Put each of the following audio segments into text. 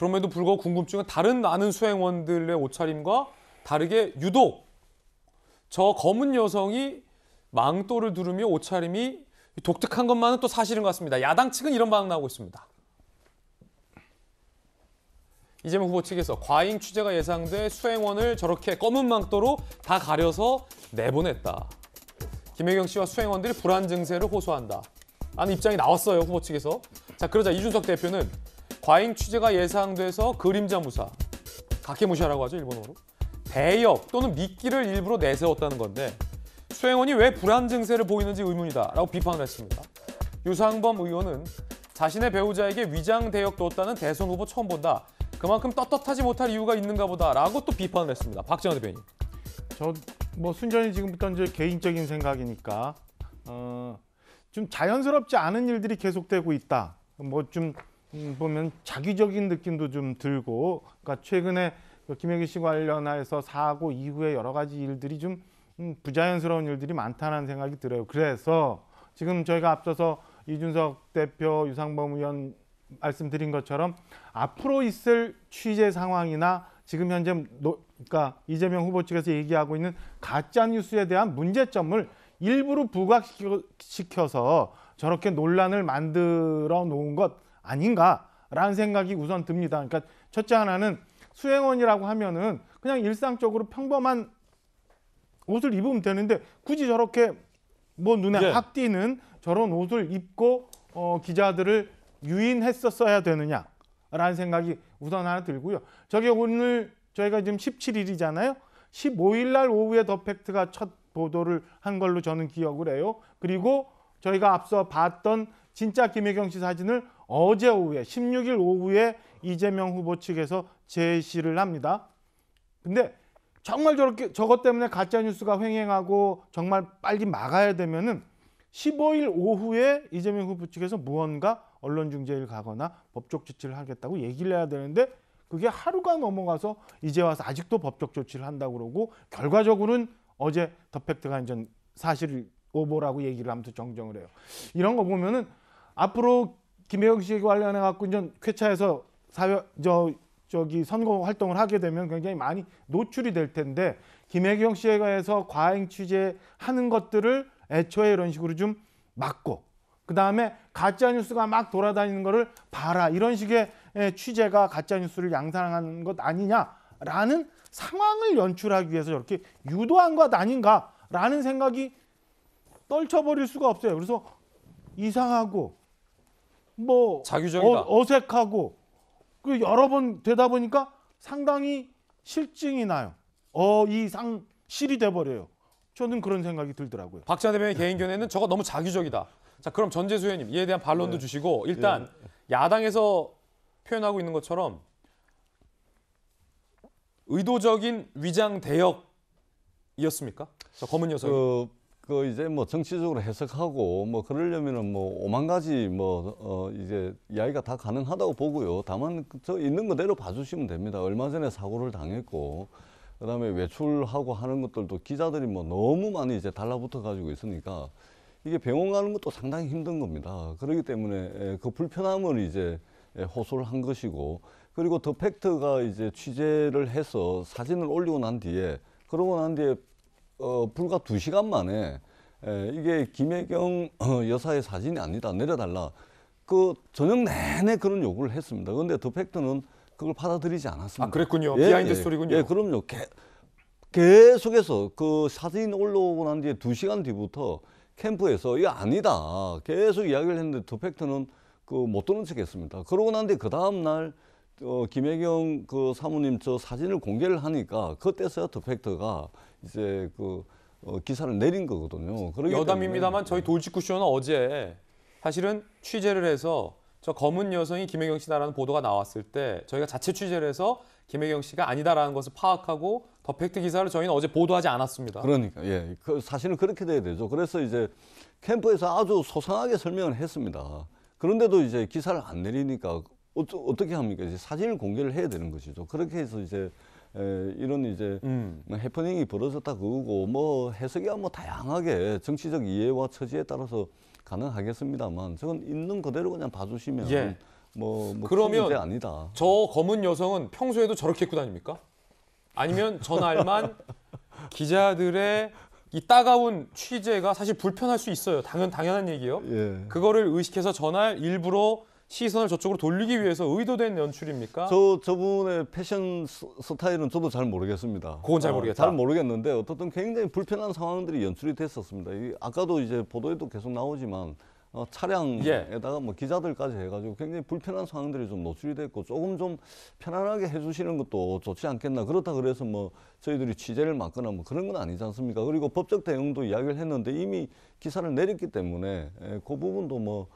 그럼에도 불구하고 궁금증은 다른 많은 수행원들의 옷차림과 다르게 유독 저 검은 여성이 망토를 두르며 옷차림이 독특한 것만은 또 사실인 것 같습니다. 야당 측은 이런 반응 나오고 있습니다. 이재명 후보 측에서 과잉 취재가 예상돼 수행원을 저렇게 검은 망토로 다 가려서 내보냈다. 김혜경 씨와 수행원들이 불안 증세를 호소한다. 라는 입장이 나왔어요, 후보 측에서. 자, 그러자 이준석 대표는 과잉 취재가 예상돼서 그림자 무사, 가케무샤라고 하죠, 일본어로. 대역 또는 미끼를 일부러 내세웠다는 건데 수행원이 왜 불안 증세를 보이는지 의문이다라고 비판을 했습니다. 유상범 의원은 자신의 배우자에게 위장 대역 뒀다는 대선 후보 처음 본다. 그만큼 떳떳하지 못할 이유가 있는가 보다라고 또 비판을 했습니다. 박정환 대변인. 저 뭐 순전히 지금부터 이제 개인적인 생각이니까 좀 자연스럽지 않은 일들이 계속되고 있다. 뭐 좀 보면 자기적인 느낌도 좀 들고, 그러니까 최근에 김혜경 씨 관련해서 사고 이후에 여러 가지 일들이 좀 부자연스러운 일들이 많다는 생각이 들어요. 그래서 지금 저희가 앞서서 이준석 대표, 유상범 의원 말씀드린 것처럼 앞으로 있을 취재 상황이나 지금 현재 그러니까 이재명 후보 측에서 얘기하고 있는 가짜 뉴스에 대한 문제점을 일부러 부각시켜서 저렇게 논란을 만들어 놓은 것 아닌가라는 생각이 우선 듭니다. 그러니까 첫째 하나는 수행원이라고 하면은 그냥 일상적으로 평범한 옷을 입으면 되는데 굳이 저렇게 뭐 눈에 확 띄는 저런 옷을 입고 기자들을 유인했었어야 되느냐라는 생각이 우선 하나 들고요. 저게 오늘 저희가 지금 17일이잖아요. 15일 날 오후에 더 팩트가 첫 보도를 한 걸로 저는 기억을 해요. 그리고 저희가 앞서 봤던 진짜 김혜경 씨 사진을 어제 오후에 16일 오후에 이재명 후보 측에서 제시를 합니다. 근데 정말 저렇게 저것 때문에 가짜 뉴스가 횡행하고 정말 빨리 막아야 되면은 15일 오후에 이재명 후보 측에서 무언가 언론중재를 가거나 법적 조치를 하겠다고 얘기를 해야 되는데 그게 하루가 넘어가서 이제 와서 아직도 법적 조치를 한다고 그러고 결과적으로는 어제 더 팩트가 이제 사실 오보라고 얘기를 하면서 정정을 해요. 이런 거 보면은 앞으로 김혜경 씨 관련해 갖고 이제 쾌차에서 선거 활동을 하게 되면 굉장히 많이 노출이 될 텐데 김혜경 씨에 관해서 과잉 취재하는 것들을 애초에 이런 식으로 좀 막고 그다음에 가짜 뉴스가 막 돌아다니는 거를 봐라 이런 식의 취재가 가짜 뉴스를 양산하는 것 아니냐라는 상황을 연출하기 위해서 저렇게 유도한 것 아닌가라는 생각이 떨쳐버릴 수가 없어요. 그래서 이상하고 뭐 자규적이다. 어색하고 그 여러 번 되다 보니까 상당히 실증이 나요. 실이 돼버려요. 저는 그런 생각이 들더라고요. 박찬대 대변인 개인 견해는 저거 너무 자규적이다. 자, 그럼 전재수 의원님 이에 대한 반론도 주시고 일단 야당에서 표현하고 있는 것처럼 의도적인 위장 대역이었습니까? 저 검은 녀석이. 그 이제 뭐 정치적으로 해석하고 뭐 그러려면은 뭐 오만 가지 이제 이야기가 다 가능하다고 보고요. 다만 저 있는 그대로 봐주시면 됩니다. 얼마 전에 사고를 당했고 그다음에 외출하고 하는 것들도 기자들이 뭐 너무 많이 이제 달라붙어 가지고 있으니까 이게 병원 가는 것도 상당히 힘든 겁니다. 그렇기 때문에 그 불편함을 이제 호소를 한 것이고 그리고 더 팩트가 이제 취재를 해서 사진을 올리고 난 뒤에 그러고 난 뒤에 불과 2시간 만에 이게 김혜경 여사의 사진이 아니다 내려달라 그 저녁 내내 그런 요구를 했습니다. 그런데 더 팩트는 그걸 받아들이지 않았습니다. 아, 그랬군요. 비하인드 스토리군요. 예, 그럼요. 계속해서 그 사진 올라오고 난 뒤에 2시간 뒤부터 캠프에서 이게 아니다 계속 이야기를 했는데 더 팩트는 그 못 들은 척했습니다. 그러고 난 뒤에 그 다음 날 김혜경 그 사모님 저 사진을 공개를 하니까 그때서야 더 팩트가 이제 그 기사를 내린 거거든요. 여담입니다만 저희 돌직구쇼는 어제 사실은 취재를 해서 저 검은 여성이 김혜경 씨다라는 보도가 나왔을 때 저희가 자체 취재를 해서 김혜경 씨가 아니다라는 것을 파악하고 더 팩트 기사를 저희는 어제 보도하지 않았습니다. 그러니까 예, 그 사실은 그렇게 돼야 되죠. 그래서 이제 캠프에서 아주 소상하게 설명을 했습니다. 그런데도 이제 기사를 안 내리니까 어떻게 합니까? 이제 사진을 공개를 해야 되는 것이죠. 그렇게 해서 이제 이런 이제 뭐 해프닝이 벌어졌다 그거고 뭐 해석이야 뭐 다양하게 정치적 이해와 처지에 따라서 가능하겠습니다만 저건 있는 그대로 그냥 봐주시면 큰 그러면 문제 아니다. 저 검은 여성은 평소에도 저렇게 입고 다닙니까? 아니면 전날만 기자들의 이 따가운 취재가 사실 불편할 수 있어요. 당연한 얘기예요. 예. 그거를 의식해서 전날 일부러 시선을 저쪽으로 돌리기 위해서 의도된 연출입니까? 저분의 패션 스타일은 저도 잘 모르겠습니다. 그건 잘 모르겠다. 잘 모르겠는데 어떻든 굉장히 불편한 상황들이 연출이 됐었습니다. 아까도 이제 보도에도 계속 나오지만 차량에다가 뭐 기자들까지 해가지고 굉장히 불편한 상황들이 좀 노출이 됐고 조금 좀 편안하게 해주시는 것도 좋지 않겠나. 그렇다 그래서 뭐 저희들이 취재를 맡거나 뭐 그런 건 아니지 않습니까? 그리고 법적 대응도 이야기를 했는데 이미 기사를 내렸기 때문에 그 부분도 뭐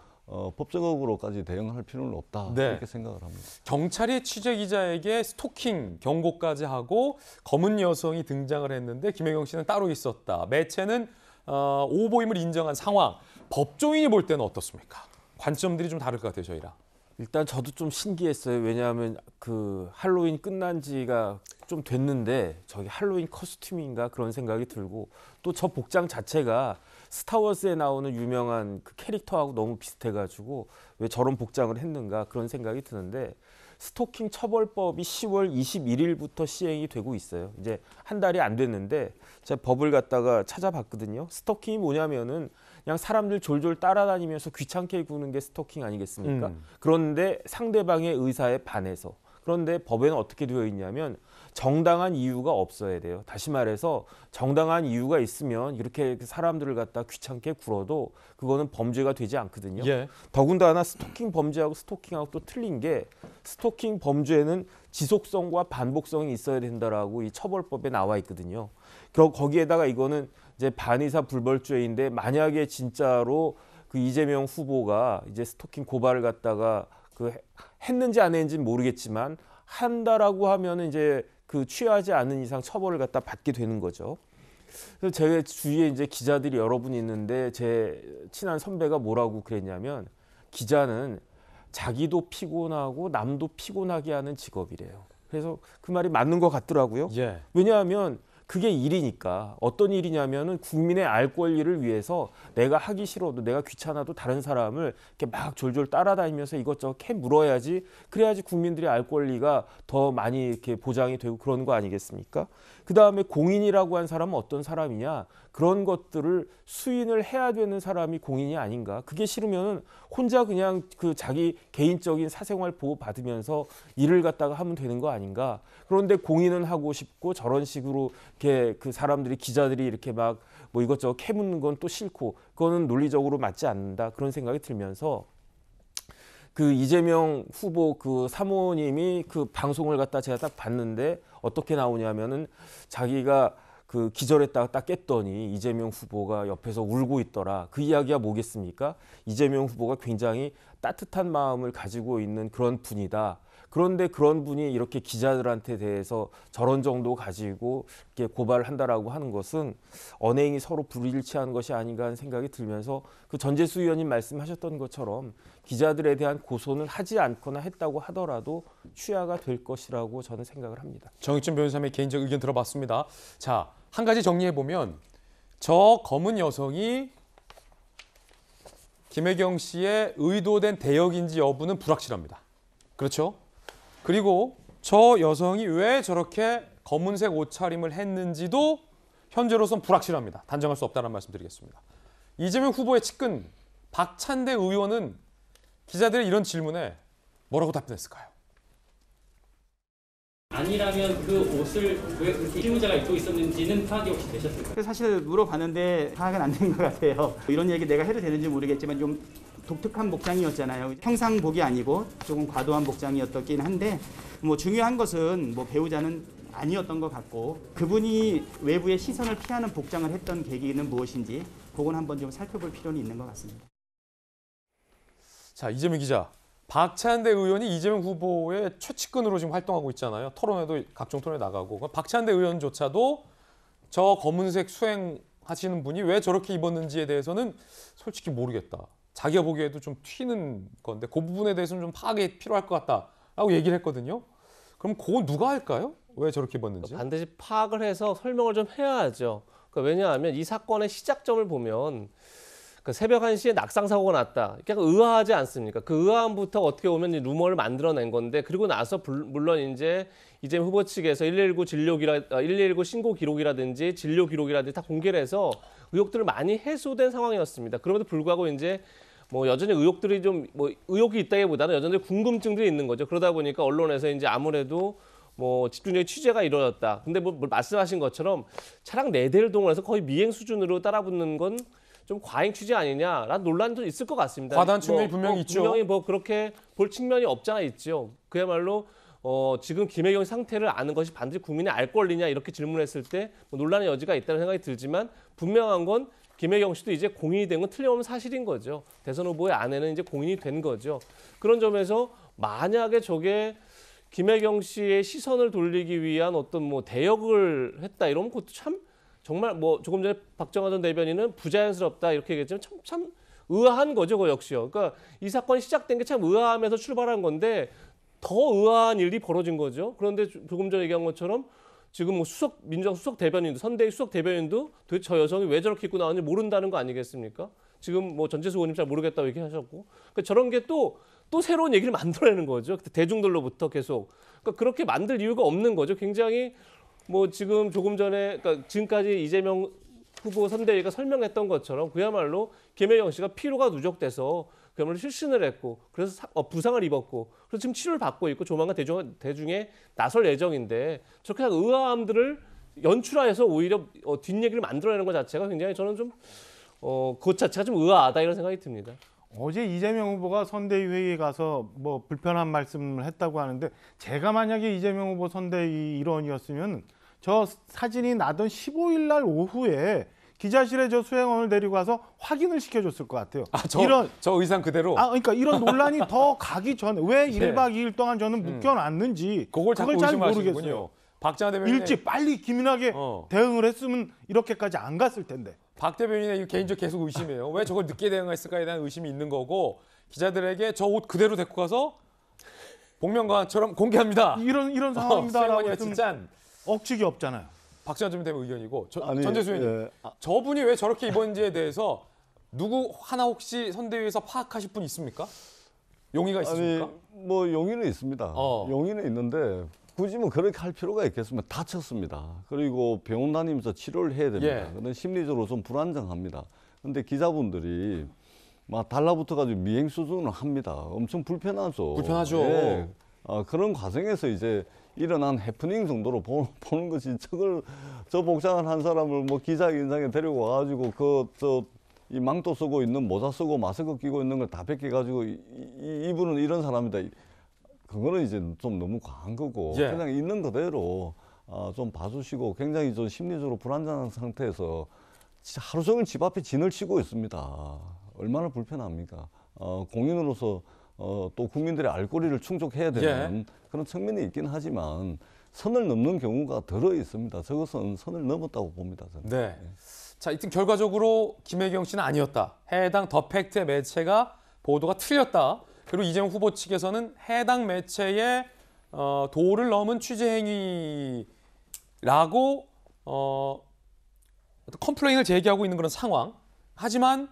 법적으로까지 대응할 필요는 없다. 네. 그렇게 생각을 합니다. 경찰이 취재 기자에게 스토킹 경고까지 하고 검은 여성이 등장을 했는데 김혜경 씨는 따로 있었다. 매체는 오보임을 인정한 상황. 법조인이 볼 때는 어떻습니까? 관점들이 좀 다를 것 같아요, 저희랑. 일단 저도 좀 신기했어요. 왜냐하면 그 할로윈 끝난 지가 좀 됐는데 저게 할로윈 커스튬인가 그런 생각이 들고 또 저 복장 자체가 스타워즈에 나오는 유명한 그 캐릭터하고 너무 비슷해가지고 왜 저런 복장을 했는가 그런 생각이 드는데 스토킹 처벌법이 10월 21일부터 시행이 되고 있어요. 이제 한 달이 안 됐는데 제가 법을 갖다가 찾아봤거든요. 스토킹이 뭐냐면은 그냥 사람들 졸졸 따라다니면서 귀찮게 구는 게 스토킹 아니겠습니까? 그런데 상대방의 의사에 반해서. 그런데 법에는 어떻게 되어 있냐면 정당한 이유가 없어야 돼요. 다시 말해서 정당한 이유가 있으면 이렇게 사람들을 갖다 귀찮게 굴어도 그거는 범죄가 되지 않거든요. 예. 더군다나 스토킹 범죄하고 스토킹하고 또 틀린 게 스토킹 범죄는 지속성과 반복성이 있어야 된다라고 이 처벌법에 나와 있거든요. 거기에다가 이거는 이제 반의사 불벌죄인데 만약에 진짜로 그 이재명 후보가 이제 스토킹 고발을 갖다가 그 했는지 안 했는지는 모르겠지만 한다라고 하면은 이제 그 취하지 않는 이상 처벌을 갖다 받게 되는 거죠. 그래서 제 주위에 이제 기자들이 여러 분 있는데 제 친한 선배가 뭐라고 그랬냐면 기자는 자기도 피곤하고 남도 피곤하게 하는 직업이래요. 그래서 그 말이 맞는 것 같더라고요. 예. 왜냐하면 그게 일이니까. 어떤 일이냐면은 국민의 알 권리를 위해서 내가 하기 싫어도 내가 귀찮아도 다른 사람을 이렇게 막 졸졸 따라다니면서 이것저것 캐 물어야지. 그래야지 국민들의 알 권리가 더 많이 이렇게 보장이 되고 그런 거 아니겠습니까? 그 다음에 공인이라고 한 사람은 어떤 사람이냐? 그런 것들을 수인을 해야 되는 사람이 공인이 아닌가? 그게 싫으면 혼자 그냥 그 자기 개인적인 사생활 보호 받으면서 일을 갖다가 하면 되는 거 아닌가? 그런데 공인은 하고 싶고 저런 식으로 이렇게 그 사람들이 기자들이 이렇게 막 뭐 이것저것 캐묻는 건 또 싫고 그거는 논리적으로 맞지 않는다 그런 생각이 들면서 그 이재명 후보 그 사모님이 그 방송을 갖다 제가 딱 봤는데 어떻게 나오냐면은 자기가 그 기절했다가 딱 깼더니 이재명 후보가 옆에서 울고 있더라. 그 이야기가 뭐겠습니까? 이재명 후보가 굉장히 따뜻한 마음을 가지고 있는 그런 분이다. 그런데 그런 분이 이렇게 기자들한테 대해서 저런 정도 가지고 이렇게 고발을 한다라고 하는 것은 언행이 서로 불일치한 것이 아닌가 하는 생각이 들면서 그 전재수 의원님 말씀하셨던 것처럼 기자들에 대한 고소는 하지 않거나 했다고 하더라도 취하가 될 것이라고 저는 생각을 합니다. 정익준 변호사님의 개인적 의견 들어봤습니다. 자, 한 가지 정리해보면 저 검은 여성이 김혜경 씨의 의도된 대역인지 여부는 불확실합니다. 그렇죠? 그리고 저 여성이 왜 저렇게 검은색 옷차림을 했는지도 현재로선 불확실합니다. 단정할 수 없다는 말씀 드리겠습니다. 이재명 후보의 측근 박찬대 의원은 기자들의 이런 질문에 뭐라고 답변했을까요? 아니라면 그 옷을 왜 그렇게 실무자가 입고 있었는지는 파악이 혹시 되셨을까요? 사실 물어봤는데 파악은 안 된 것 같아요. 이런 얘기 내가 해도 되는지 모르겠지만 좀 독특한 복장이었잖아요. 평상복이 아니고 조금 과도한 복장이었긴 한데 뭐 중요한 것은 뭐 배우자는 아니었던 것 같고 그분이 외부의 시선을 피하는 복장을 했던 계기는 무엇인지 그건 한번 좀 살펴볼 필요는 있는 것 같습니다. 자, 이재명 기자. 박찬대 의원이 이재명 후보의 최측근으로 지금 활동하고 있잖아요. 토론회도 각종 토론에 나가고. 박찬대 의원조차도 저 검은색 수행하시는 분이 왜 저렇게 입었는지에 대해서는 솔직히 모르겠다. 자기가 보기에도 좀 튀는 건데 그 부분에 대해서는 좀 파악이 필요할 것 같다라고 얘기를 했거든요. 그럼 그건 누가 할까요? 왜 저렇게 입었는지? 반드시 파악을 해서 설명을 좀 해야죠. 그러니까 왜냐하면 이 사건의 시작점을 보면 그 새벽 1시에 낙상 사고가 났다. 약간 의아하지 않습니까? 그 의아함부터 어떻게 보면 이제 루머를 만들어낸 건데 그리고 나서 물론 이제 이재명 후보 측에서 119 신고 기록이라든지 진료 기록이라든지 다 공개를 해서 의혹들을 많이 해소된 상황이었습니다. 그럼에도 불구하고 이제 뭐 여전히 의혹들이 좀 뭐 의혹이 있다기보다는 여전히 궁금증들이 있는 거죠. 그러다 보니까 언론에서 이제 아무래도 뭐 집중적인 취재가 이루어졌다. 근데 뭐 말씀하신 것처럼 차량 4대를 동원해서 거의 미행 수준으로 따라붙는 건 좀 과잉 취재 아니냐라는 논란도 있을 것 같습니다. 과다한 측면이 분명히 있죠. 분명히 뭐 그렇게 볼 측면이 없잖아 있죠. 그야말로 지금 김혜경 상태를 아는 것이 반드시 국민의 알 권리냐 이렇게 질문했을 때 뭐 논란의 여지가 있다는 생각이 들지만 분명한 건 김혜경 씨도 이제 공인이 된 건 틀림없는 사실인 거죠. 대선 후보의 아내는 이제 공인이 된 거죠. 그런 점에서 만약에 저게 김혜경 씨의 시선을 돌리기 위한 어떤 뭐 대역을 했다 이러면 그것도 참 정말 뭐 조금 전에 박정화 전 대변인은 부자연스럽다 이렇게 얘기했지만 참 의아한 거죠, 그 역시요. 그러니까 이 사건이 시작된 게 참 의아함에서 출발한 건데 더 의아한 일이 벌어진 거죠. 그런데 조금 전에 얘기한 것처럼 지금 뭐 민주당 수석 대변인도 선대위 수석 대변인도 도대체 저 여성이 왜 저렇게 입고 나왔는지 모른다는 거 아니겠습니까? 지금 뭐 전재수 의원님 잘 모르겠다고 얘기하셨고 그러니까 저런 게 또 새로운 얘기를 만들어내는 거죠. 대중들로부터 계속. 그러니까 그렇게 만들 이유가 없는 거죠. 굉장히 뭐 지금 조금 전에 그러니까 지금까지 이재명 후보 선대위가 설명했던 것처럼 그야말로 김혜경 씨가 피로가 누적돼서 그야말로 실신을 했고 그래서 부상을 입었고 그래서 지금 치료를 받고 있고 조만간 대중에 나설 예정인데 저렇게 의아함들을 연출하여서 오히려 뒷얘기를 만들어내는 것 자체가 굉장히 저는 좀 그것 자체가 좀 의아하다 이런 생각이 듭니다. 어제 이재명 후보가 선대위 회의에 가서 뭐 불편한 말씀을 했다고 하는데 제가 만약에 이재명 후보 선대위 일원이었으면 저 사진이 나던 15일 날 오후에 기자실에 저 수행원을 데리고 가서 확인을 시켜줬을 것 같아요. 저 의상 그대로. 그러니까 이런 논란이 더 가기 전에 왜 네. 1박 2일 동안 저는 묶여놨는지 그걸 자꾸 잘 의심하시는군요. 모르겠어요. 박정화 대변인 일찍 빨리 기민하게 대응을 했으면 이렇게까지 안 갔을 텐데. 박 대변인의 개인적 계속 의심이에요. 왜 저걸 늦게 대응했을까에 대한 의심이 있는 거고 기자들에게 저 옷 그대로 데리고 가서 복면가처럼 공개합니다. 이런 상황입니다라고 수행원이야 했으면 진짜. 억측이 없잖아요. 박정화 전 대변인 의견이고 아니, 전재수 의원님 예. 저분이 왜 저렇게 입었는지에 대해서 누구 하나 혹시 선대위에서 파악하실 분 있습니까? 용의가 있습니까? 아니 뭐 용의는 있습니다. 용의는 있는데 굳이 뭐 그렇게 할 필요가 있겠습니까? 다쳤습니다. 그리고 병원 다니면서 치료를 해야 됩니다. 근데 심리적으로 좀 불안정합니다. 근데 기자분들이 막 달라붙어가지고 미행 수준을 합니다. 엄청 불편하죠. 불편하죠. 예. 그런 과정에서 이제 일어난 해프닝 정도로 보는 것이 저 복장을 한 사람을 뭐 기자 인상에 데리고 와가지고 이 망토 쓰고 있는 모자 쓰고 마스크 끼고 있는 걸 다 벗겨가지고 이분은 이런 사람이다. 그거는 이제 좀 너무 과한 거고 그냥 있는 그대로 좀 봐주시고 굉장히 좀 심리적으로 불안정한 상태에서 하루 종일 집 앞에 진을 치고 있습니다. 얼마나 불편합니까? 공인으로서 또 국민들의 알 권리를 충족해야 되는 그런 측면이 있긴 하지만 선을 넘는 경우가 들어 있습니다. 저것은 선을 넘었다고 봅니다. 저는. 네. 자, 이튼 결과적으로 김혜경 씨는 아니었다. 해당 더 팩트의 매체가 보도가 틀렸다. 그리고 이재명 후보 측에서는 해당 매체의 도를 넘은 취재 행위라고 컴플레인을 제기하고 있는 그런 상황. 하지만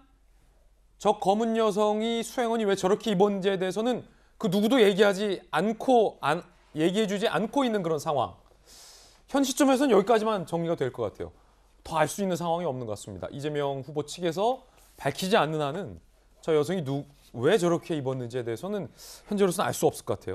저 검은 여성이 수행원이 왜 저렇게 입었는지에 대해서는 그 누구도 얘기해주지 않고 있는 그런 상황. 현 시점에서는 여기까지만 정리가 될 것 같아요. 더 알 수 있는 상황이 없는 것 같습니다. 이재명 후보 측에서 밝히지 않는 한은 저 여성이 왜 저렇게 입었는지에 대해서는 현재로서는 알 수 없을 것 같아요.